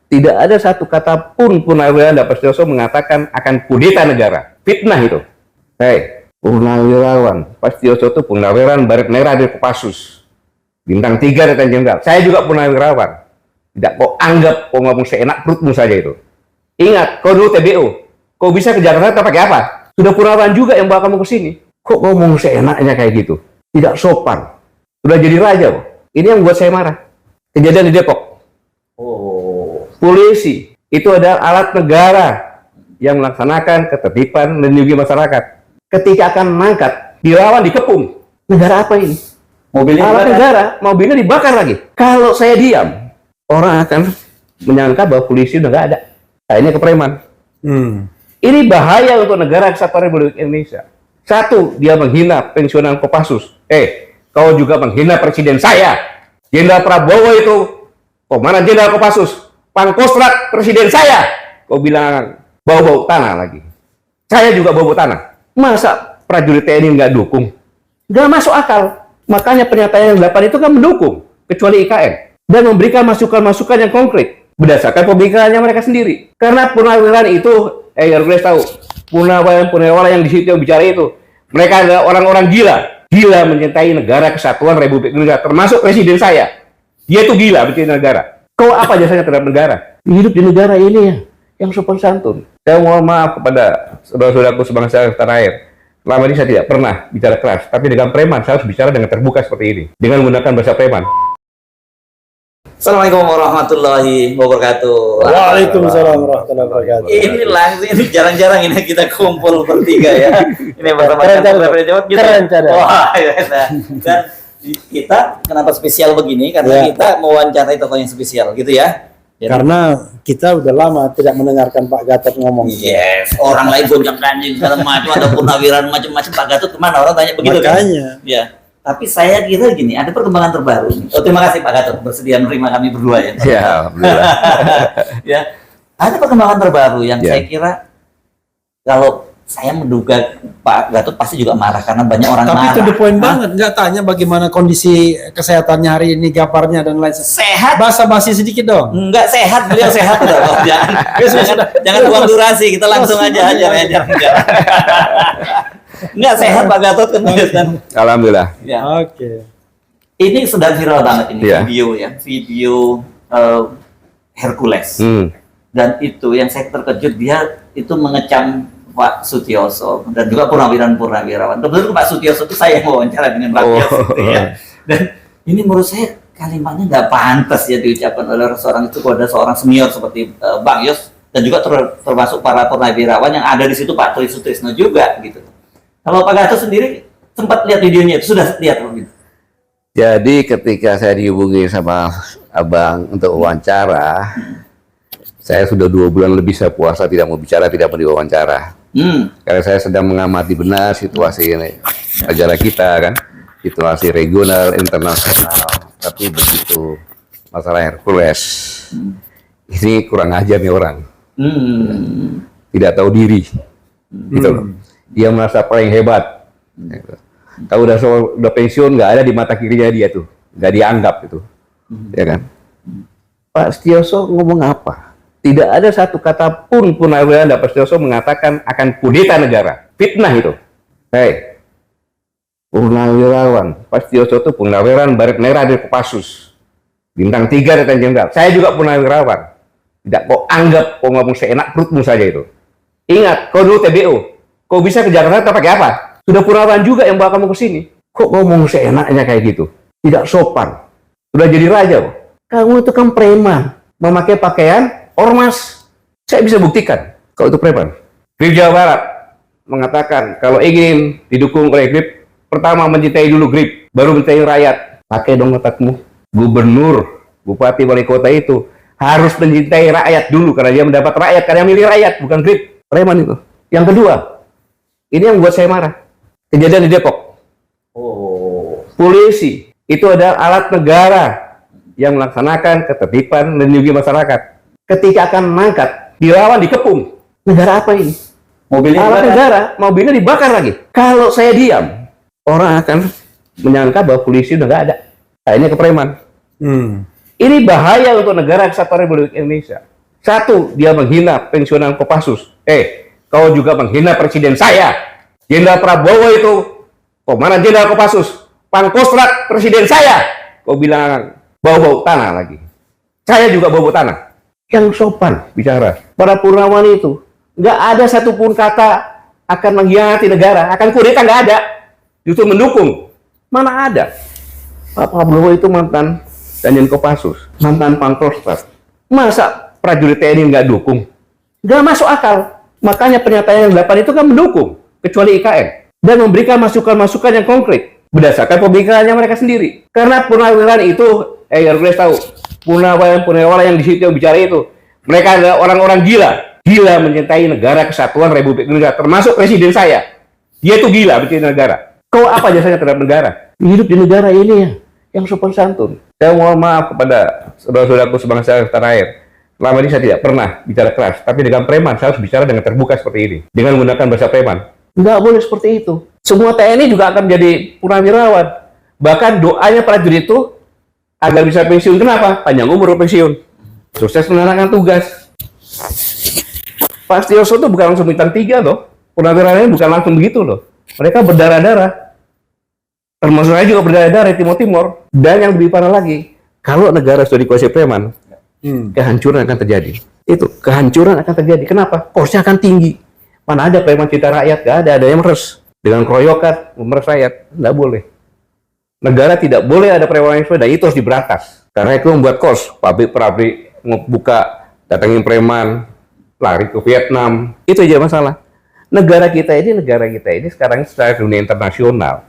Tidak ada satu kata pun Purnawirawan dan Pak Sutioso mengatakan akan kudeta negara. Fitnah itu. Hei, Purnawirawan, Pak Sutioso itu Purnawirawan Baret Merah dari Kopassus. Bintang 3 Letnan Jenderal. Saya juga Purnawirawan. Tidak kau anggap kau ngomong seenak perutmu saja itu. Ingat, kau dulu TBO. Kau bisa ke Jakarta pakai apa? Sudah Purnawirawan juga yang bawa kamu ke sini. Kok ngomong seenaknya kayak gitu? Tidak sopan. Sudah jadi raja kok. Ini yang buat saya marah. Kejadian di Depok. Polisi itu adalah alat negara yang melaksanakan ketertiban melindungi masyarakat. Ketika akan mengangkat, dilawan, dikepung. Negara apa ini? Mobilnya alat negara, mobilnya dibakar lagi. Kalau saya diam, orang akan menyangka bahwa polisi udah nggak ada. Kayaknya ke preman. Ini bahaya untuk negara kesatuan Republik Indonesia. Satu, dia menghina pensiunan Kopassus. Kau juga menghina presiden saya. Jenderal Prabowo itu komandan Jenderal Kopassus. Pangkostrat presiden saya. Kau bilang bau-bau tanah lagi. Saya juga bau-bau tanah. Masa prajurit TNI nggak dukung? Nggak masuk akal. Makanya pernyataan yang 8 itu kan mendukung. Kecuali IKN. Dan memberikan masukan-masukan yang konkret. Berdasarkan pemikirannya mereka sendiri. Karena Purnawirawan itu, Hercules tahu. Purnawirawan yang di situ yang bicara itu. Mereka adalah orang-orang gila. Gila mencintai negara kesatuan Republik Indonesia. Termasuk presiden saya. Dia itu gila mencintai negara. Kau apa jasanya terhadap negara? Hidup di negara ini ya, yang sopan santun. Saya mohon maaf kepada saudara-saudaraku sebangsa tanah air. Selama ini saya tidak pernah bicara keras, tapi dengan preman saya harus bicara dengan terbuka seperti ini, dengan menggunakan bahasa preman. Assalamualaikum warahmatullahi wabarakatuh. Waalaikumsalam warahmatullahi wabarakatuh. Ini langsung, ini jarang-jarang ini kita kumpul bertiga ya. Ini bersama kita. Wah, ya. Dan kita kenapa spesial begini? Karena kita mewawancarai tokoh yang spesial, gitu ya. Jadi, karena kita udah lama tidak mendengarkan Pak Gatot ngomong. Yes, orang lain gonjang-ganjing segala macam, ada Purnawirawan macam-macam. Pak Gatot kemana? Orang tanya begitu. Makanya. Kan? Ya. Tapi saya kira gini, ada perkembangan terbaru. Oh, terima kasih Pak Gatot bersedia menerima kami berdua ya. Ya, alhamdulillah. Ya, ada perkembangan terbaru yang saya kira kalau saya menduga Pak Gatot pasti juga marah karena banyak orang marah. Tapi itu the point banget, nggak tanya bagaimana kondisi kesehatannya hari ini, gaparnya dan lain sebagainya. Sehat? Basa-basi sedikit dong. Enggak sehat, beliau sehat udah. Jangan buang durasi, kita langsung aja ajar. Enggak sehat Pak Gatot kan. Alhamdulillah. Ya. Oke. Ini sedang viral banget ini video Hercules. Dan itu yang saya terkejut, dia itu mengecam Pak Sutioso dan juga Purnawirawan. Kebetulan Pak Sutioso itu saya mau wawancara dengan Pak Yos gitu ya. Dan ini menurut saya kalimatnya nggak pantas ya diucapkan oleh seorang itu kepada seorang senior seperti Bang Yos dan juga termasuk para Purnawirawan yang ada di situ, Pak Tri Sutrisno juga gitu. Kalau Pak Gatot sendiri sempat lihat videonya itu, sudah lihat gitu. Jadi ketika saya dihubungi sama Abang untuk wawancara, saya sudah 2 bulan lebih saya puasa, tidak mau bicara, tidak mau diwawancara. Karena saya sedang mengamati benar situasi ini, negara kita kan, situasi regional, internasional. Tapi begitu masalah Hercules, ini kurang ajar nih orang, tidak tahu diri, gitu loh. Dia merasa paling hebat. Kalau udah pensiun, nggak ada di mata kirinya dia tuh, nggak dianggap itu, ya kan? Pak Sutioso ngomong apa? Tidak ada satu kata pun Purnawirawan dan Pak Sutioso mengatakan akan kudeta negara. Fitnah itu. Hei, Purnawirawan, Pak Sutioso itu Purnawirawan Baret Merah dari Kopassus. Bintang 3 Letnan Jenderal. Saya juga Purnawirawan. Tidak kau anggap kau ngomong seenak perutmu saja itu. Ingat, kau dulu TBO. Kau bisa ke Jakarta pakai apa? Sudah Purnawirawan juga yang bawa kamu ke sini. Kok ngomong seenaknya kayak gitu? Tidak sopan. Sudah jadi raja kok. Kamu itu kan preman. Memakai pakaian ormas. Saya bisa buktikan kalau itu preman. Grip Jawa Barat mengatakan kalau ingin didukung oleh Grip, pertama mencintai dulu Grip, baru mencintai rakyat. Pakai dong otakmu. Gubernur, bupati, wali kota itu harus mencintai rakyat dulu karena dia mendapat rakyat, karena milih rakyat, bukan Grip. Preman itu. Yang kedua, ini yang buat saya marah. Kejadian di Depok. Polisi itu adalah alat negara yang melaksanakan ketertiban melindungi masyarakat. Ketika akan mengangkat, dilawan, dikepung. Negara apa ini? Mobilnya alat negara, mobilnya dibakar lagi. Kalau saya diam, orang akan menyangka bahwa polisi udah nggak ada. Kayaknya ke preman. Ini bahaya untuk negara kesatuan Republik Indonesia. Satu, dia menghina pensiunan Kopassus. Kau juga menghina presiden saya. Jenderal Prabowo itu komandan Jenderal Kopassus, Pangkostrat presiden saya. Kau bilang bau-bau tanah lagi. Saya juga bau-bau tanah. Yang sopan bicara. Para Purnawan itu nggak ada satupun kata akan mengkhianati negara, akan kudeta, nggak ada. Justru mendukung. Mana ada? Pak Prabowo itu mantan Danjen Kopassus, mantan Pangkostrat. Masa prajurit TNI nggak dukung? Nggak masuk akal. Makanya pernyataan yang 8 itu kan mendukung, kecuali IKN. Dan memberikan masukan-masukan yang konkret berdasarkan pemikirannya mereka sendiri. Karena purnawiran itu, Hercules tahu, purnawan yang di situ yang bicara itu, mereka adalah orang-orang gila mencintai negara kesatuan Republik Indonesia, termasuk presiden saya. Dia itu gila mencintai negara. Kau apa jasanya terhadap negara? Hidup di negara ini ya, yang sopan santun. Saya mohon maaf kepada saudara-saudaraku sebangsa tanah air. Selama ini saya tidak pernah bicara keras, tapi dengan preman saya harus bicara dengan terbuka seperti ini, dengan menggunakan bahasa preman. Nggak boleh seperti itu. Semua TNI juga akan menjadi purnawirawan. Bahkan doanya prajurit itu agar bisa pensiun. Kenapa? Panjang umur pensiun. Sukses menjalankan tugas. Pak Setioso itu bukan langsung bintang 3 loh. Purnawirawannya bukan langsung begitu loh. Mereka berdarah-darah. Termasuk saya juga berdarah-darah di Timur. Dan yang lebih parah lagi, kalau negara sudah dikuasai preman, kehancuran akan terjadi. Itu kehancuran akan terjadi. Kenapa? Kosnya akan tinggi. Mana ada preman cinta rakyat? Gak ada yang meres dengan keroyokan meres rakyat. Nggak boleh. Negara tidak boleh ada premanisme, dan itu harus diberantas. Karena itu membuat kos. Pabrik buka, datangin preman, lari ke Vietnam. Itu aja masalah. Negara kita ini sekarang secara dunia internasional,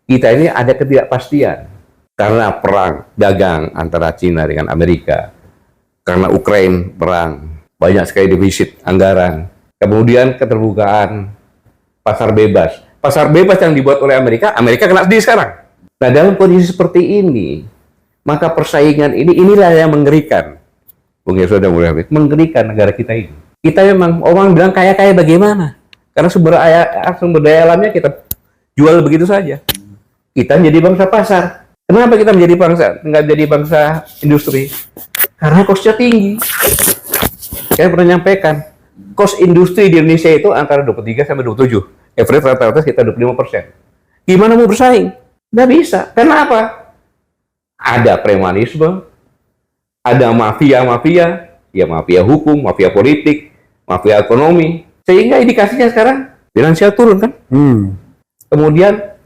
kita ini ada ketidakpastian karena perang dagang antara Cina dengan Amerika. Karena Ukraina perang, banyak sekali defisit anggaran. Kemudian keterbukaan pasar bebas. Pasar bebas yang dibuat oleh Amerika kena sendiri sekarang. Nah, dalam kondisi seperti ini, maka persaingan inilah yang mengerikan. Bung Yesod dan Bung Habib, mengerikan negara kita ini. Kita memang, orang bilang kaya-kaya bagaimana? Karena sumber daya alamnya kita jual begitu saja. Kita menjadi bangsa pasar. Kenapa kita nggak jadi bangsa industri? Karena kosnya tinggi. Saya pernah nyampaikan, kos industri di Indonesia itu antara 23 sampai 27. Average rata-rata sekitar 25%. Gimana mau bersaing? Nggak bisa. Karena apa? Ada premanisme, ada mafia-mafia, ya mafia hukum, mafia politik, mafia ekonomi. Sehingga indikasinya sekarang finansial turun kan? Kemudian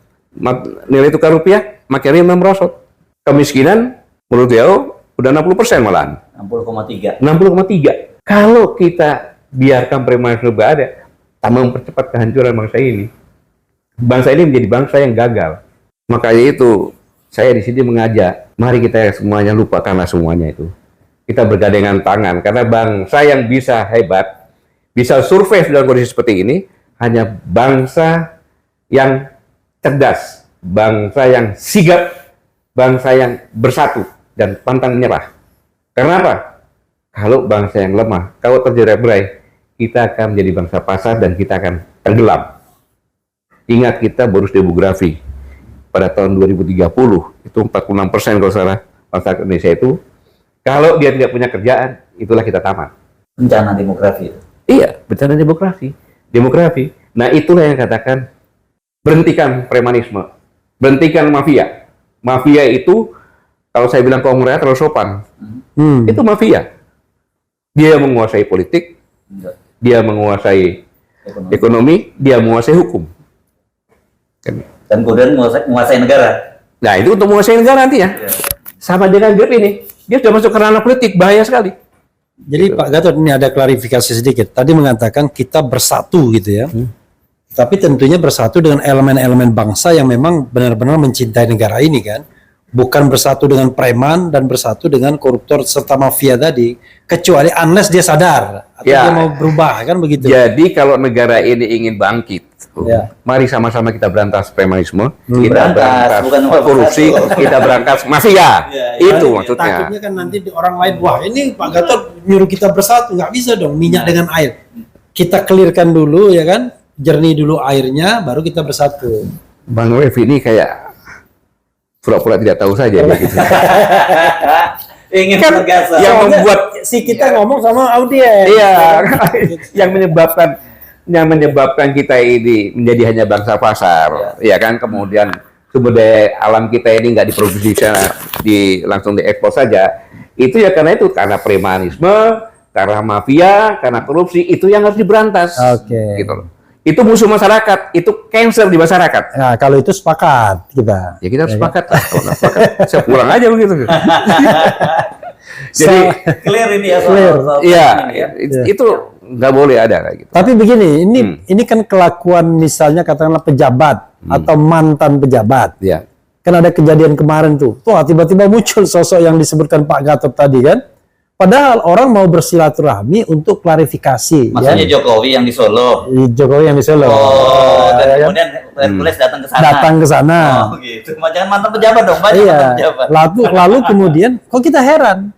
nilai tukar rupiah makin merosot. Kemiskinan menurut WHO udah 60% malahan. 60,3. 60,3. Kalau kita biarkan premanisme ada, tambah mempercepat kehancuran bangsa ini. Bangsa ini menjadi bangsa yang gagal. Makanya itu saya di sini mengajak, mari kita semuanya lupakanlah semuanya itu. Kita bergandengan tangan karena bangsa yang bisa hebat, bisa survive dalam kondisi seperti ini hanya bangsa yang cerdas, bangsa yang sigap, bangsa yang bersatu dan pantang menyerah. Karena apa? Kalau bangsa yang lemah, kalau terjerat-berai, kita akan menjadi bangsa pasar dan kita akan tenggelam. Ingat, kita bonus demografi pada tahun 2030 itu 46% kalau salah bangsa Indonesia itu. Kalau dia tidak punya kerjaan, itulah kita tamat. Bencana demografi. Iya, bencana demografi. Nah, itulah yang katakan berhentikan premanisme, berhentikan mafia. Mafia itu kalau saya bilang kaum rakyat terlalu sopan. Itu mafia. Dia menguasai politik, dia menguasai ekonomi, dia menguasai hukum. Dan kemudian menguasai negara. Nah, itu untuk menguasai negara nanti ya. Sama dengan Grab ini, dia sudah masuk ke ranah politik, bahaya sekali. Jadi Pak Gatot, ini ada klarifikasi sedikit. Tadi mengatakan kita bersatu gitu ya. Tapi tentunya bersatu dengan elemen-elemen bangsa yang memang benar-benar mencintai negara ini kan. Bukan bersatu dengan preman dan bersatu dengan koruptor serta mafia tadi. Kecuali unless dia sadar atau dia mau berubah kan begitu. Jadi kalau negara ini ingin bangkit, mari sama-sama kita berantas premanisme, kita berantas korupsi, kita berantas mafia. Itu maksudnya. Takutnya kan nanti orang lain, wah ini Pak Gatot nyuruh kita bersatu, nggak bisa dong minyak dengan air. Kita clearkan dulu ya kan, jernih dulu airnya, baru kita bersatu. Bang Revi ini kayak pura-pura tidak tahu saja. Gitu. Ingin Kan bergasa. yang membuat si kita ngomong sama audiens. Iya, yang menyebabkan kita ini menjadi hanya bangsa pasar, ya kan? Kemudian sumber daya alam kita ini nggak diproduksi sana, langsung diekspor saja. Itu ya karena premanisme, karena mafia, karena korupsi, itu yang harus diberantas. Oke. Gitu loh. Itu musuh masyarakat, itu cancer di masyarakat. Nah, kalau itu sepakat kita. Ya kita harus sepakat lah. Kalau nggak sepakat, saya pulang aja begitu. Jadi Clear ini ya Clear. iya, ya. itu nggak boleh ada kayak gitu. Tapi begini, ini kan kelakuan misalnya katakanlah pejabat atau mantan pejabat. Ya. Kan ada kejadian kemarin tuh. Wah, tiba-tiba muncul sosok yang disebutkan Pak Gatot tadi kan. Padahal orang mau bersilaturahmi untuk klarifikasi. Maksudnya ya. Jokowi yang di Solo. Jokowi yang di Solo. Dan Ya, kemudian Hercules datang ke sana. datang ke sana. Oh gitu. Jangan mantan pejabat dong, banyak Iya. mantan pejabat. Lalu kemudian kok kita heran.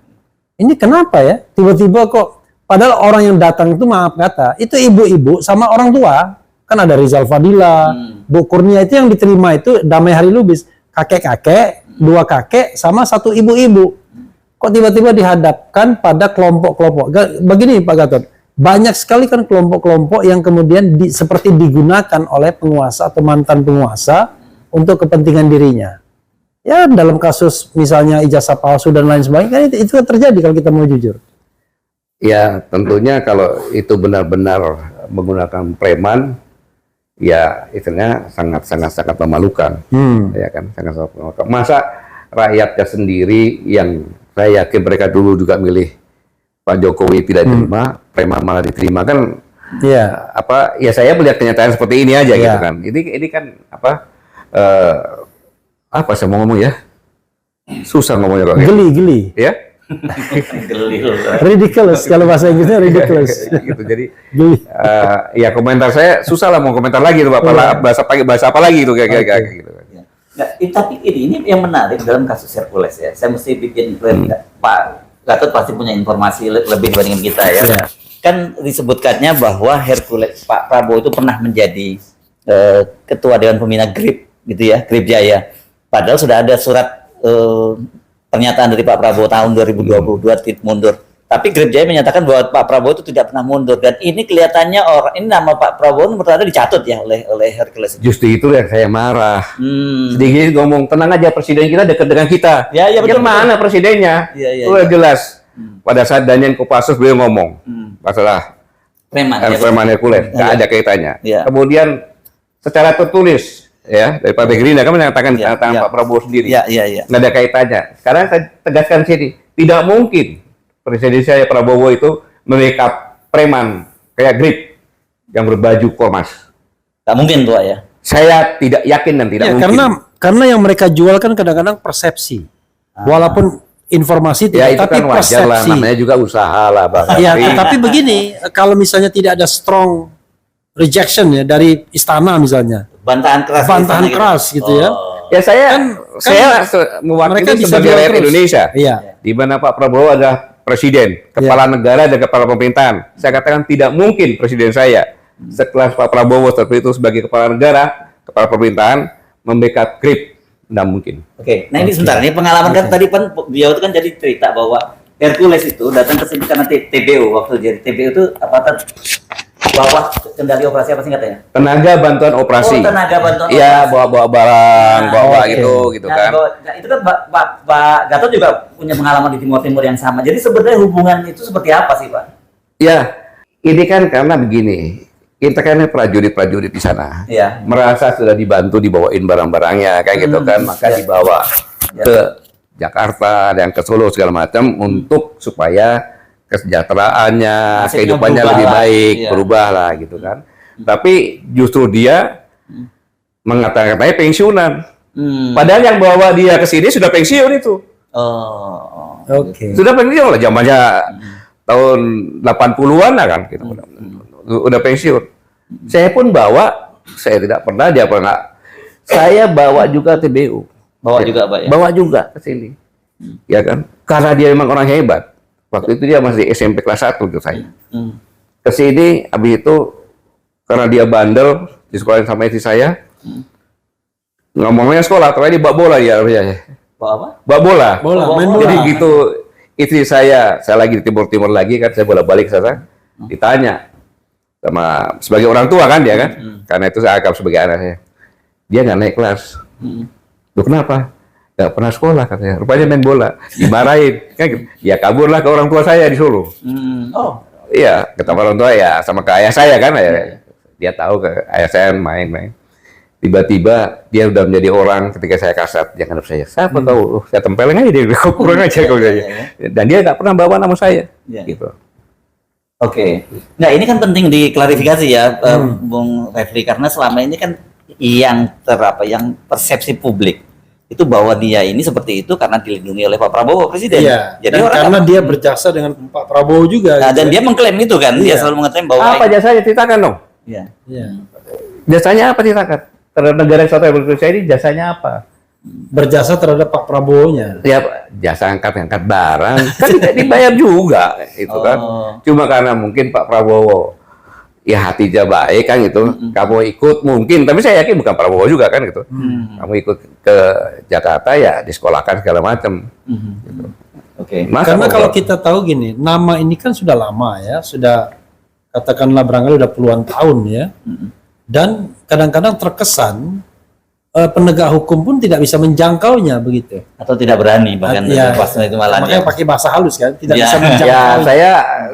Ini kenapa ya? Tiba-tiba kok padahal orang yang datang itu maaf kata, itu ibu-ibu sama orang tua. Kan ada Rizal Fadila, Bu Kurnia itu yang diterima itu Damai Hari Lubis, kakek-kakek, 2 kakek sama 1 ibu-ibu. Kok tiba-tiba dihadapkan pada kelompok-kelompok. Begini Pak Gatot, banyak sekali kan kelompok-kelompok yang kemudian seperti digunakan oleh penguasa atau mantan penguasa untuk kepentingan dirinya. Ya dalam kasus misalnya ijazah palsu dan lain sebagainya, kan itu kan terjadi kalau kita mau jujur. Ya tentunya kalau itu benar-benar menggunakan preman, ya istilahnya sangat memalukan, ya kan, sangat memalukan. Masa rakyatnya sendiri yang saya yakin mereka dulu juga milih Pak Jokowi tidak diterima, preman malah diterima kan? Iya. Ya saya melihat kenyataan seperti ini aja gitu Iya. kan. Ini kan apa saya mau ngomong ya? Susah ngomongnya Bang. Geli. Ya? Gelil. Ridiculous kalau bahasa Inggrisnya ridiculous. Gitu. Jadi Geli. ya komentar saya susah lah mau komentar lagi tuh bahasa apa lagi itu kayak gitu. Nggak, tapi ini yang menarik dalam kasus Hercules ya. Saya mesti bikin Pak Gatot pasti punya informasi lebih dibandingin kita ya. Kan disebutkannya bahwa Hercules Pak Prabowo itu pernah menjadi ketua Dewan Pembina GRIP gitu ya, GRIP Jaya. Padahal sudah ada surat pernyataan dari Pak Prabowo tahun 2022 mundur. Tapi GRIP Jaya menyatakan bahwa Pak Prabowo itu tidak pernah mundur dan ini kelihatannya ini nama Pak Prabowo ternyata dicatut ya oleh Hercules. Justru itu yang saya marah. Sedikit ngomong tenang aja presiden kita dekat dengan kita. Ya, betul. Mana presidennya? Udah jelas. Pada saat Daniel Kopassus beliau ngomong masalah preman Hercules, nggak ada kaitannya. Ya. Kemudian secara tertulis ya dari Pak Gerindra kan menyatakan Pak Prabowo sendiri. Iya. Nggak ada kaitannya. Sekarang saya tegaskan sini, tidak mungkin presiden saya Prabowo itu membackup preman kayak GRIP yang berbaju Kompas. Nggak mungkin tuh ya. Saya tidak yakin dan tidak mungkin. Karena yang mereka jual kan kadang-kadang persepsi. Walaupun informasi Ya tidak, itu tapi kan wajar lah, persepsi. namanya juga usaha lah Bang. Ya, tapi begini, kalau misalnya tidak ada strong rejection ya dari istana misalnya, Bantahan keras gitu ya. Ya saya mewakili mereka bisa sebagai jual rakyat terus. Indonesia. Iya. Di mana Pak Prabowo adalah presiden, kepala negara dan kepala pemerintahan. Saya katakan tidak mungkin presiden saya sekelas Pak Prabowo seperti itu sebagai kepala negara, kepala pemerintahan membackup GRIP. Tidak mungkin. Oke, nah ini sebentar, ini pengalaman kan tadi kan beliau itu kan jadi cerita bahwa Hercules itu datang ke sini karena TBU waktu jadi TBU itu apa bawah kendali operasi apa singkatnya? Tenaga bantuan operasi. Oh, tenaga bantuan Iya, operasi. bawa barang, bawa gitu kan. Nah, itu kan Pak Gatot juga punya pengalaman di Timur Timur yang sama. Jadi sebenarnya hubungan itu seperti apa sih, Pak? Ya, ini kan karena begini. Kita kan prajurit-prajurit di sana. Iya. Merasa sudah dibantu dibawain barang-barangnya kayak gitu kan, maka dibawa ke Jakarta dan ke Solo segala macam untuk supaya kesejahteraannya, Nasibnya kehidupannya berubah lebih lah, baik, iya. berubah lah gitu kan. Tapi justru dia mengatakan pensiunan. Padahal yang bawa dia ke sini sudah pensiun itu. Oke. Sudah pensiun lah zamannya tahun 80-an lah kan gitu. Udah pensiun. Saya pun bawa, saya tidak pernah, dia pernah. Saya bawa juga TBU. Bawa juga, Pak ya. Bawa juga ke sini. Ya kan? Karena dia memang orang hebat. Waktu itu dia masih SMP kelas 1 gitu saya. Ke sini habis itu karena dia bandel di sekolah sama istri saya. Ngomongnya sekolah, ternyata dia bawa bola dia. Bawa apa? Bawa bola. Main bola. Jadi gitu. istri saya lagi di Timur lagi kan, saya bolak-balik ke sana, ditanya sama sebagai orang tua kan dia kan, karena itu saya anggap sebagai anak saya. Dia nggak naik kelas. Loh kenapa? Nggak pernah sekolah katanya. Rupanya main bola, dimarahin. Kan gitu. Ya kaburlah ke orang tua saya di Solo. Oh, Iya, ketemu orang tua ya sama ke ayah saya kan. Dia tahu ke ayah saya main-main. Tiba-tiba dia udah menjadi orang ketika saya kasat. Dia ngadep saya. Siapa tahu? Saya tempelin aja dia. Kok kurang aja kok saya. Dan dia nggak pernah bawa nama saya. Gitu. Oke. Nah, ini kan penting diklarifikasi ya, Bung Refli, karena selama ini kan yang persepsi publik itu bahwa dia ini seperti itu karena dilindungi oleh Pak Prabowo Presiden. Iya. Jadi Dan karena dia berjasa dengan Pak Prabowo juga. Nah, gitu dan ya. dia mengklaim itu kan, dia Iya. selalu mengklaim bahwa Apa jasanya? Ceritakan dong. Iya. Iya. Jasanya apa ceritakan? Terhadap negara kesatuan Republik Indonesia ini jasanya apa? Berjasa terhadap Pak Prabowo-nya. Ya jasa angkat barang kan tidak dibayar juga itu kan. Cuma karena mungkin Pak Prabowo ya hatinya baik kan gitu. Kamu ikut mungkin, tapi saya yakin bukan Prabowo juga kan gitu. Kamu ikut ke Jakarta ya disekolahkan segala macam. Gitu. Oke. Masa Karena Pak kalau Prabowo- kita tahu gini, nama ini kan sudah lama ya, sudah katakanlah barangkali udah puluhan tahun ya. Dan kadang-kadang terkesan penegak hukum pun tidak bisa menjangkaunya begitu. Atau tidak berani bahkan Iya. pas itu malah Makanya pakai bahasa halus kan, tidak Iya. bisa ya menjangkau.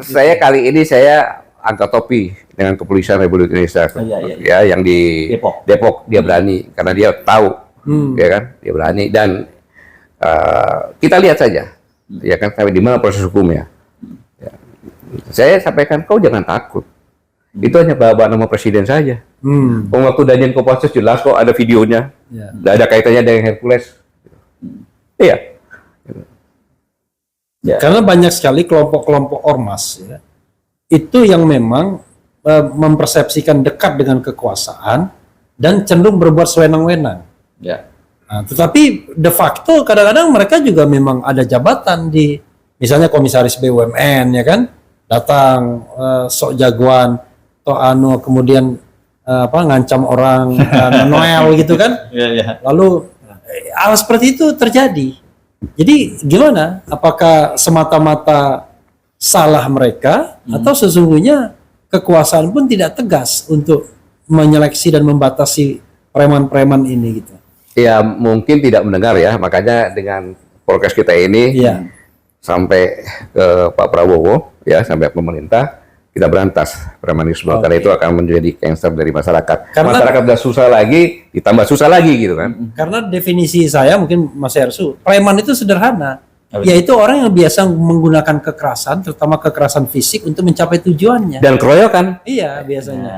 saya kali ini saya angkat topi dengan kepolisian Republik Indonesia. Iya. Ya yang di Depok. dia berani karena dia tahu ya kan, dia berani dan kita lihat saja ya kan sampai di mana proses hukumnya. Ya. Saya sampaikan kau jangan takut. Itu hanya bawa nama presiden saja. Waktu Danjen Kopassus jelas kok ada videonya. Ya. Nggak ada kaitannya dengan Hercules. Iya. Ya. Karena banyak sekali kelompok-kelompok ormas ya, itu yang memang mempersepsikan dekat dengan kekuasaan dan cenderung berbuat sewenang-wenang. Ya. Nah, tetapi de facto kadang-kadang mereka juga memang ada jabatan di misalnya komisaris BUMN ya kan, datang sok jagoan atau kemudian ngancam orang Noel gitu kan. Iya. Lalu hal seperti itu terjadi. Jadi gimana? Apakah semata-mata salah mereka atau sesungguhnya kekuasaan pun tidak tegas untuk menyeleksi dan membatasi preman-preman ini gitu? Ya mungkin tidak mendengar ya, makanya dengan podcast kita ini Iya. sampai ke Pak Prabowo ya, sampai pemerintah kita berantas premanisme karena itu akan menjadi cancer dari masyarakat. Karena- Masyarakat udah susah lagi, ditambah susah lagi gitu kan. Karena definisi saya mungkin Mas Ersu, preman itu sederhana, Apa? yaitu orang yang biasa menggunakan kekerasan, terutama kekerasan fisik untuk mencapai tujuannya. Dan keroyokan. Iya biasanya.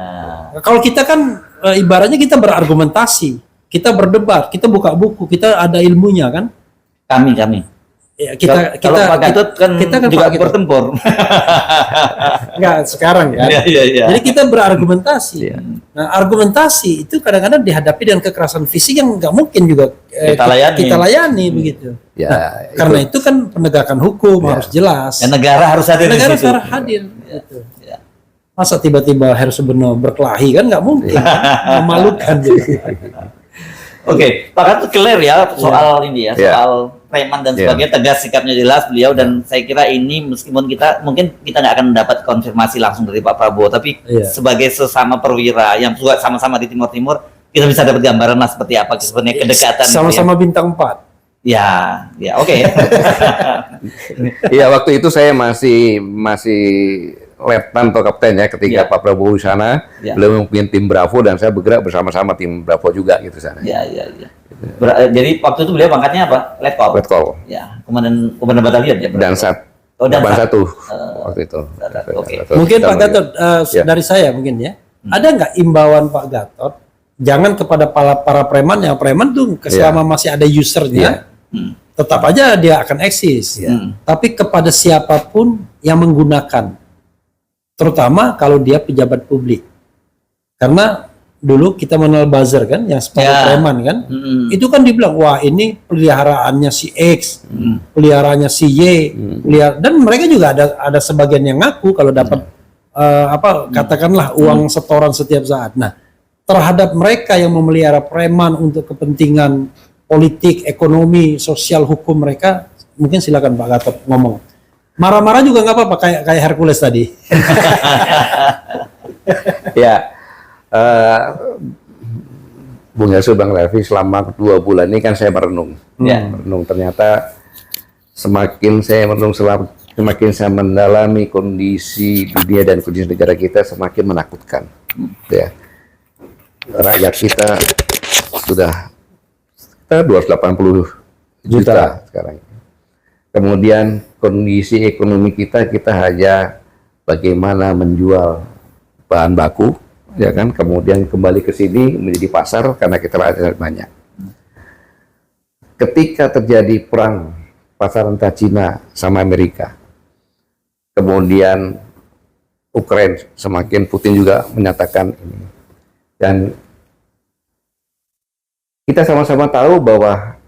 Nah, Kalau kita kan ibaratnya kita berargumentasi, kita berdebat, kita buka buku, kita ada ilmunya kan. kami. Ya, Kalau Pak Gatot kan kita kan juga Pak Gatot. bertempur. Enggak sekarang kan. Iya. Jadi kita berargumentasi. Iya. Nah, argumentasi itu kadang-kadang dihadapi dengan kekerasan fisik yang nggak mungkin juga Kita layani. begitu. Ya, Nah, karena itu kan penegakan hukum harus jelas. Dan negara harus hadir di Negara situ. harus hadir. Gitu. Ya. Masa tiba-tiba Hersu Beno berkelahi kan nggak mungkin. Memalukan gitu. Oke, Pak Gatot clear ya soal ini ya, Ya. soal preman dan Ya. sebagainya, tegas sikapnya jelas beliau, dan saya kira ini meskipun mungkin kita nggak akan mendapat konfirmasi langsung dari Pak Prabowo, tapi Iya. sebagai sesama perwira yang juga sama-sama di Timur Timur, kita bisa dapat gambaran lah seperti apa sebenarnya kedekatan. Sama-sama bintang 4. Ya, oke. Iya, waktu itu saya masih letnan atau kapten ya ketika Ya. Pak Prabowo di sana, Ya. beliau memimpin tim Bravo dan saya bergerak bersama-sama tim Bravo juga gitu sana. Ya. Jadi waktu itu beliau pangkatnya apa? Letkol. Letkol. Ya, komandan batalion ya. Dan satu. Oh, dan satu satu. waktu itu. Oke. Mungkin Kita Pak Gatot, Ya. dari saya mungkin ya, ada nggak imbauan Pak Gatot, jangan kepada para preman, yang preman tuh selama masih ada usernya, tetap aja dia akan eksis. Tapi kepada siapapun yang menggunakan, terutama kalau dia pejabat publik. Karena dulu kita mengenal buzzer kan, yang sebagai preman kan, itu kan dibilang, wah ini peliharaannya si X, peliharaannya si Y, dan mereka juga ada sebagian yang ngaku kalau dapat katakanlah uang setoran setiap saat. Nah, terhadap mereka yang memelihara preman untuk kepentingan politik, ekonomi, sosial, hukum mereka, mungkin silakan Pak Gatot ngomong. Marah-marah juga nggak apa-apa kayak Hercules tadi. Ya, Bung Yasu, Bang Revi, selama 2 bulan ini kan saya merenung. Ya. Merenung, ternyata semakin saya merenung, semakin saya mendalami kondisi dunia dan kondisi negara kita, semakin menakutkan. Ya. Rakyat kita sudah 280 juta sekarang. Kemudian kondisi ekonomi kita hanya bagaimana menjual bahan baku, ya kan? Kemudian kembali ke sini menjadi pasar karena kita rakyat banyak. Ketika terjadi perang pasaran antara Cina sama Amerika, kemudian Ukraina, semakin Putin juga menyatakan ini, dan kita sama-sama tahu bahwa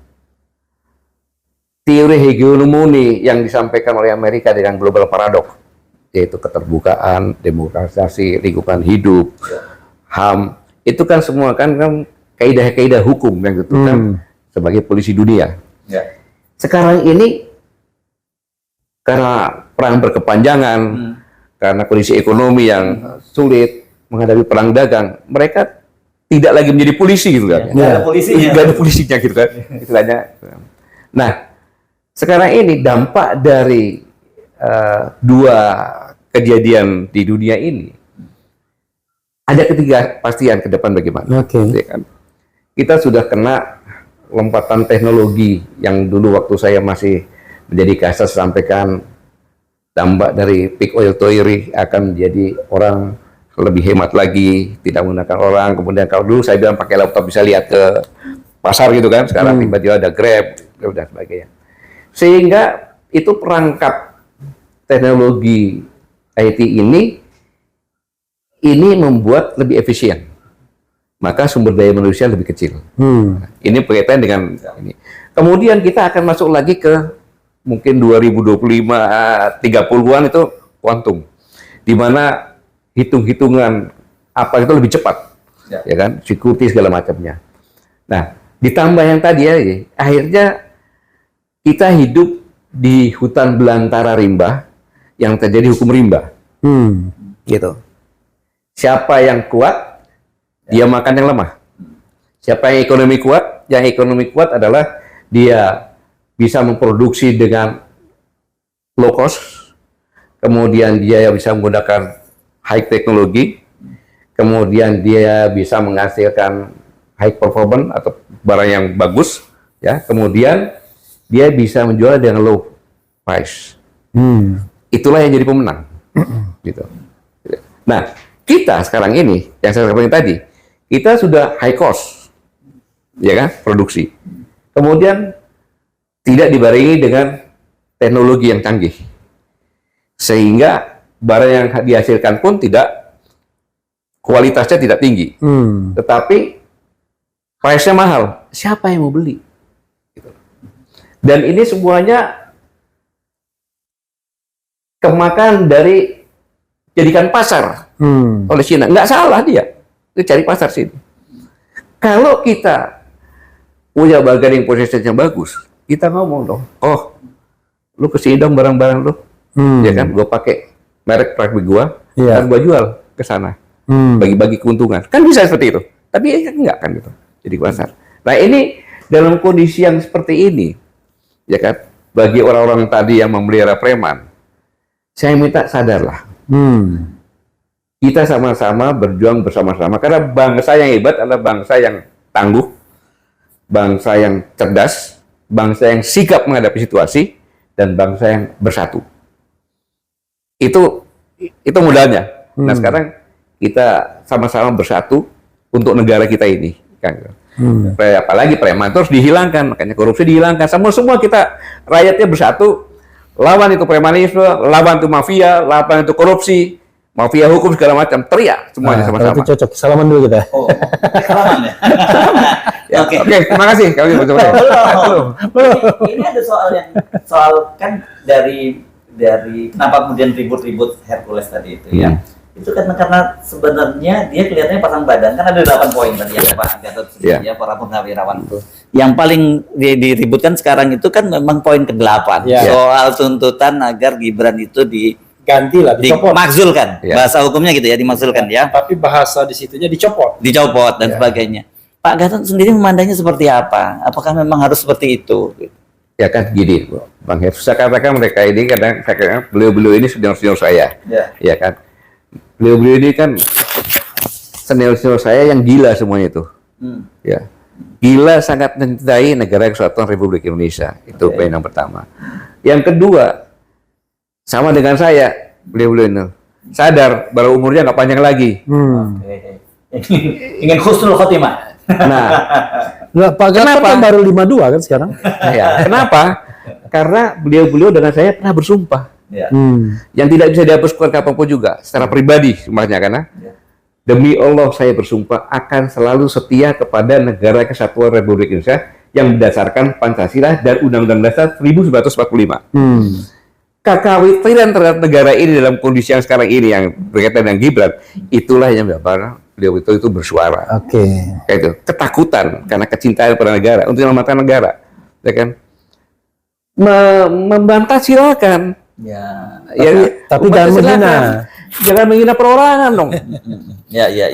teori hegemoni yang disampaikan oleh Amerika dengan global paradox, yaitu keterbukaan, demokratisasi, lingkungan hidup, HAM, itu kan semua kan kaidah-kaidah hukum yang ditentukan sebagai polisi dunia. Ya. Sekarang ini karena perang berkepanjangan, karena kondisi ekonomi yang sulit, menghadapi perang dagang, mereka tidak lagi menjadi polisi gitu kan. Nggak ada polisinya. Nggak ada polisinya gitu kan. Istilahnya. Nah, sekarang ini dampak dari 2 kejadian di dunia ini, ada ketidakpastian ke depan bagaimana. Ya kan? Kita sudah kena lompatan teknologi yang dulu waktu saya masih menjadi kasat sampaikan dampak dari peak oil theory akan menjadi orang lebih hemat lagi, tidak menggunakan orang. Kemudian kalau dulu saya bilang pakai laptop bisa lihat ke pasar gitu kan, sekarang tiba-tiba ada Grab dan sebagainya. Sehingga itu perangkap teknologi IT ini membuat lebih efisien. Maka sumber daya manusia lebih kecil. Ini berkaitan dengan ini. Kemudian kita akan masuk lagi ke mungkin 2025, 30-an itu kuantum. Di mana hitung-hitungan apa itu lebih cepat. Ya kan? Security segala macamnya. Nah, ditambah yang tadi ya, akhirnya kita hidup di hutan belantara rimba yang terjadi hukum rimba. Gitu. Siapa yang kuat, dia makan yang lemah. Siapa yang ekonomi kuat? Yang ekonomi kuat adalah dia bisa memproduksi dengan low cost, kemudian dia bisa menggunakan high teknologi, kemudian dia bisa menghasilkan high performance atau barang yang bagus, ya. Kemudian dia bisa menjual dengan low price. Itulah yang jadi pemenang, gitu. Nah, kita sekarang ini yang saya sampaikan tadi, kita sudah high cost, ya kan, produksi. Kemudian tidak dibarengi dengan teknologi yang canggih, sehingga barang yang dihasilkan pun kualitasnya tidak tinggi, tetapi price-nya mahal. Siapa yang mau beli? Gitu. Dan ini semuanya kemakan dari jadikan pasar oleh China. Nggak salah dia cari pasar sini. Kalau kita punya bargaining position yang bagus, kita ngomong dong, oh, lu kesini dong barang-barang lu, ya kan, gue pakai merek produk gua, dan gua jual ke sana, bagi-bagi keuntungan, kan bisa seperti itu. Tapi enggak kan gitu, jadi pasar. Nah ini dalam kondisi yang seperti ini, ya kan, bagi orang-orang tadi yang memelihara preman, saya minta sadarlah, kita sama-sama berjuang bersama-sama, karena bangsa yang hebat adalah bangsa yang tangguh, bangsa yang cerdas, bangsa yang sigap menghadapi situasi, dan bangsa yang bersatu. Itu modalnya. Nah sekarang kita sama-sama bersatu untuk negara kita ini, kan? Apalagi preman terus dihilangkan, makanya korupsi dihilangkan. Semua kita rakyatnya bersatu, lawan itu premanisme, lawan itu mafia, lawan itu korupsi, mafia hukum segala macam, teriak semuanya sama-sama. Itu cocok. Salaman dulu kita. Oh, salaman ya. Ya, Oke, terima kasih. Ini ada soal kan dari kenapa kemudian ribut-ribut Hercules tadi itu ya. Itu karena sebenarnya dia kelihatannya pasang badan, kan ada 8 poin tadi ya Pak Gatot ya para purnawirawan itu. Yang paling diributkan sekarang itu kan memang poin ke-8 soal tuntutan agar Gibran itu ganti lah, dicopot, dimakzulkan, bahasa hukumnya gitu ya, dimakzulkan ya. Tapi bahasa di situnya dicopot dan sebagainya. Pak Gatot sendiri memandangnya seperti apa? Apakah memang harus seperti itu? Ya kan gini, Bang Heru, saya katakan mereka ini kadang beliau-beliau ini senior saya, ya kan. Beliau-beliau ini kan senior saya yang gila semuanya itu, ya, gila sangat mencintai negara Kesatuan Republik Indonesia, itu poin yang pertama. Yang kedua, sama dengan saya, beliau-beliau ini sadar bahwa umurnya nggak panjang lagi. Ingin husnul khotimah. Nah, Pak Gatot kan baru 52 kan sekarang. Ya, kenapa? Karena beliau-beliau dengan saya pernah bersumpah. Yang tidak bisa dihapuskan kapanpun juga secara pribadi sumpahnya, karena demi Allah saya bersumpah akan selalu setia kepada negara Kesatuan Republik Indonesia yang berdasarkan Pancasila dan Undang-Undang Dasar 1945. Kekhawatiran terhadap negara ini dalam kondisi yang sekarang ini yang berkaitan dengan Gibran, itulah yang menyebabkan beliau itu bersuara. Itu ketakutan karena kecintaan pada negara untuk menyelamatkan negara, ya kan? Membantah silakan. Tapi jangan menghina perorangan dong.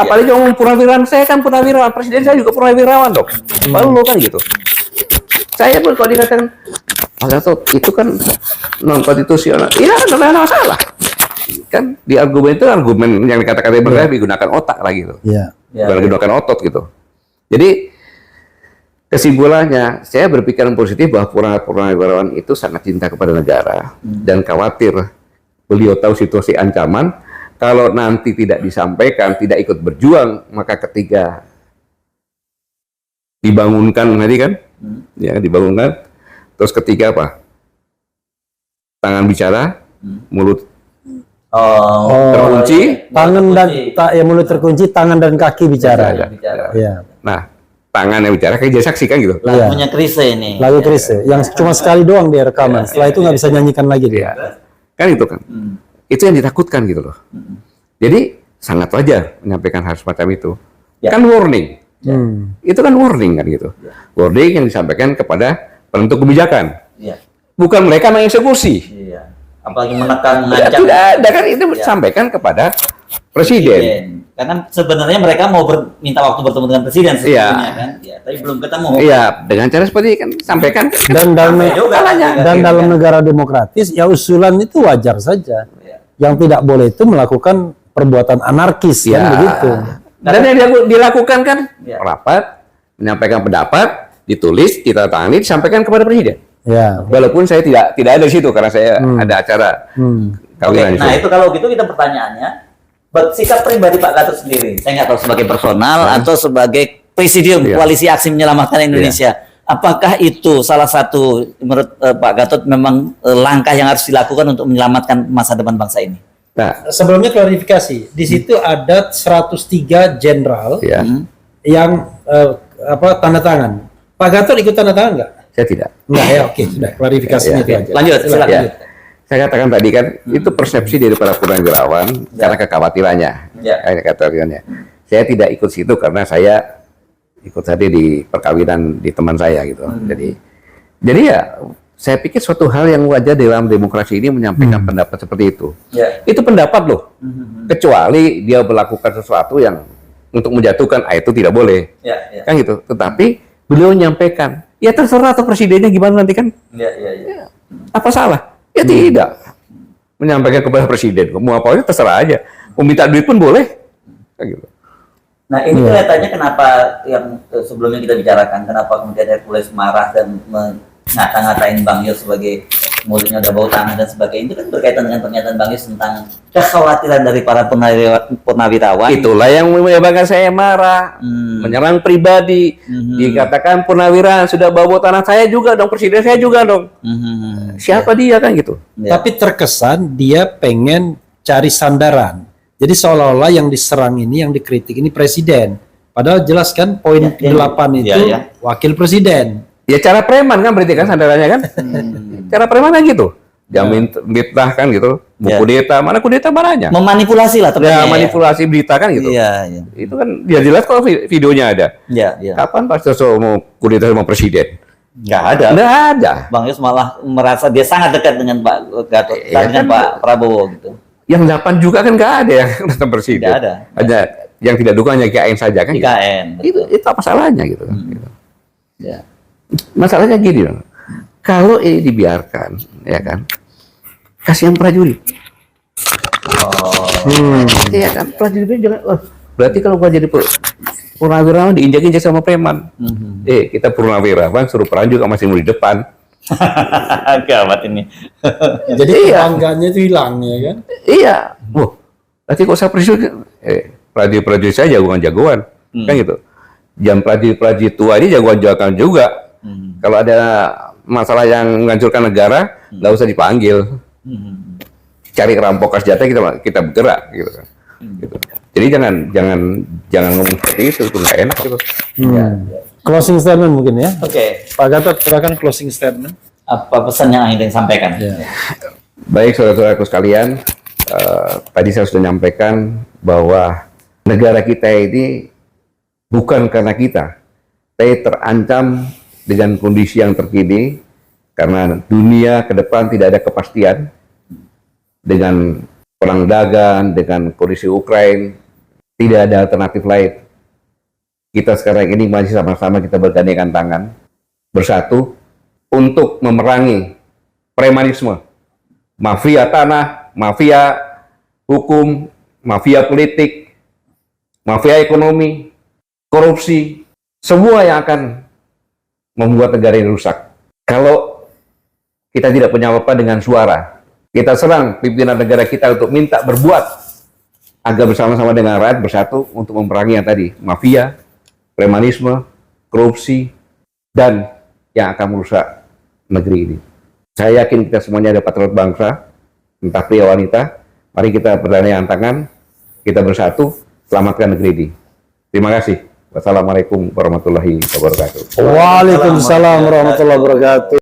Apalagi ngomong purnawirawan, saya kan purnawirawan, presiden saya juga purnawirawan dong. Lalu kan gitu. Saya pun kalau dikatakan Pak Gatot itu kan non konstitusional, iya nggak ada masalah. Kan di argumen itu argumen yang dikatakan digunakan otak lagi gitu, digunakan otot gitu. Jadi kesimpulannya, saya berpikiran positif bahwa purnawirawan itu sangat cinta kepada negara dan khawatir beliau tahu situasi ancaman. Kalau nanti tidak disampaikan, tidak ikut berjuang, maka ketika dibangunkan tadi kan, dibangunkan, terus ketiga apa? Tangan bicara, mulut terkunci, mulut terkunci, tangan dan kaki bicara. Nah, tangan yang bicara kayak jadi saksi kan gitu. Lagunya Chrisye ini. Lagu Chrisye yang cuma sekali doang dia rekaman. Setelah itu nggak bisa nyanyikan lagi dia. Kan itu kan. Itu yang ditakutkan gitu loh. Jadi sangat wajar menyampaikan hal semacam itu. Kan warning. Itu kan warning kan gitu. Warning yang disampaikan kepada penentu kebijakan. Bukan mereka mengeksekusi. Apalagi menekan, mengancam. Tidak ada kan, itu disampaikan kepada presiden. Karena sebenarnya mereka mau minta waktu bertemu dengan presiden sebetulnya kan, tapi belum ketemu. Dengan cara seperti kan sampaikan. Dan dalam negara demokratis, ya usulan itu wajar saja. Yang tidak boleh itu melakukan perbuatan anarkis kan begitu. Dan yang dilakukan kan rapat, menyampaikan pendapat, ditulis, ditandatangani, disampaikan kepada presiden. Walaupun saya tidak ada di situ karena saya ada acara kawinan. Nah itu kalau gitu kita pertanyaannya, sikap pribadi Pak Gatot sendiri, saya nggak tahu sebagai personal atau sebagai presidium koalisi aksi menyelamatkan Indonesia, apakah itu salah satu menurut Pak Gatot memang langkah yang harus dilakukan untuk menyelamatkan masa depan bangsa ini? Nah, sebelumnya klarifikasi, di situ ada 103 jenderal yang tanda tangan. Pak Gatot ikut tanda tangan nggak? Saya tidak. Nah oke, sudah klarifikasinya itu aja. Lanjut, silakan. Saya katakan tadi kan, itu persepsi dari para purnawirawan karena kekhawatirannya. Saya tidak ikut situ karena saya ikut tadi di perkawinan di teman saya gitu. Jadi ya, saya pikir suatu hal yang wajar dalam demokrasi ini menyampaikan pendapat seperti itu. Itu pendapat loh. Kecuali dia melakukan sesuatu yang untuk menjatuhkan, itu tidak boleh. Kan gitu. Tetapi beliau menyampaikan, ya terserah atau presidennya gimana nanti kan. Apa salah? Ya tidak. Menyampaikan kepada presiden, mau apa aja terserah aja. Mau minta duit pun boleh. Kayak gitu. Nah ini kelihatannya kenapa yang sebelumnya kita bicarakan, kenapa kemudian Hercules marah dan ngata-ngatain Bang Yos sebagai mulutnya udah bau tangan dan sebagainya, itu kan berkaitan dengan pernyataan Bang Yos tentang kekhawatiran dari para purnawirawan. Itulah yang menyebabkan saya marah, menyerang pribadi, dikatakan purnawirawan sudah bawa tanah, saya juga dong, presiden saya juga dong. Siapa dia kan gitu. Tapi terkesan dia pengen cari sandaran. Jadi seolah-olah yang diserang ini, yang dikritik ini presiden. Padahal jelas kan poin 8 itu wakil presiden. Ya cara preman kan berarti kan sandarannya kan. Cara preman kan gitu. mitnah kan gitu, mau Ya. kudeta mananya? Memanipulasi lah Ya, tepatnya. manipulasi berita kan gitu. Iya, iya. Itu kan dia jelas kalau videonya ada. Iya, iya. Kapan Pak Suharto mau kudeta sama presiden? Nggak ada. Nggak ada. Bang Yos malah merasa dia sangat dekat dengan Pak Gatot, Iya, dengan kan. Pak Prabowo gitu. Yang 8 juga kan nggak ada yang datang presiden. Nggak ada. Hanya yang tidak dukung hanya IKN saja kan. IKN. Gitu. Itu apa salahnya gitu. Gitu. Ya. Masalahnya gini loh. Kalau ini dibiarkan, ya kan, kasihan prajurit. Iya kan, prajurit jangan. Oh, berarti kalau gua jadi purnawirawan diinjak-injak sama preman. Kita purnawirawan suruh perang juga masih mau di depan. Gawat ini. Jadi Iya. kebanggaannya itu hilang ya kan? Iya. Wah, nanti kok saya prajurit, prajurit saya jagoan-jagoan, kan gitu. Jam prajurit tua ini jagoan-jagoan juga. Kalau ada masalah yang menghancurkan negara, nggak usah dipanggil. Cari rampok senjata kita bergerak gitu kan. Gitu. Jadi jangan ngomong seperti itu nggak enak gitu. Closing statement mungkin ya. Oke. Pak Gatot, silakan closing statement. Apa pesan yang ingin sampaikan? Ya. Baik saudara-saudaraku sekalian, tadi saya sudah menyampaikan bahwa negara kita ini bukan karena kita, tapi terancam dengan kondisi yang terkini karena dunia ke depan tidak ada kepastian dengan perang dagang, dengan kondisi Ukraina, tidak ada alternatif lain. Kita sekarang ini masih sama-sama kita bergandengan tangan, bersatu untuk memerangi premanisme, mafia tanah, mafia hukum, mafia politik, mafia ekonomi, korupsi, semua yang akan membuat negara ini rusak. Kalau kita tidak punya apa-apa dengan suara, kita serang pimpinan negara kita untuk minta berbuat agar bersama-sama dengan rakyat bersatu untuk memerangi yang tadi, mafia, premanisme, korupsi, dan yang akan merusak negeri ini. Saya yakin kita semuanya ada patriot bangsa, entah pria wanita. Mari kita bergandengan tangan, kita bersatu, selamatkan negeri ini. Terima kasih. Wassalamualaikum warahmatullahi wabarakatuh. Waalaikumsalam warahmatullahi wabarakatuh.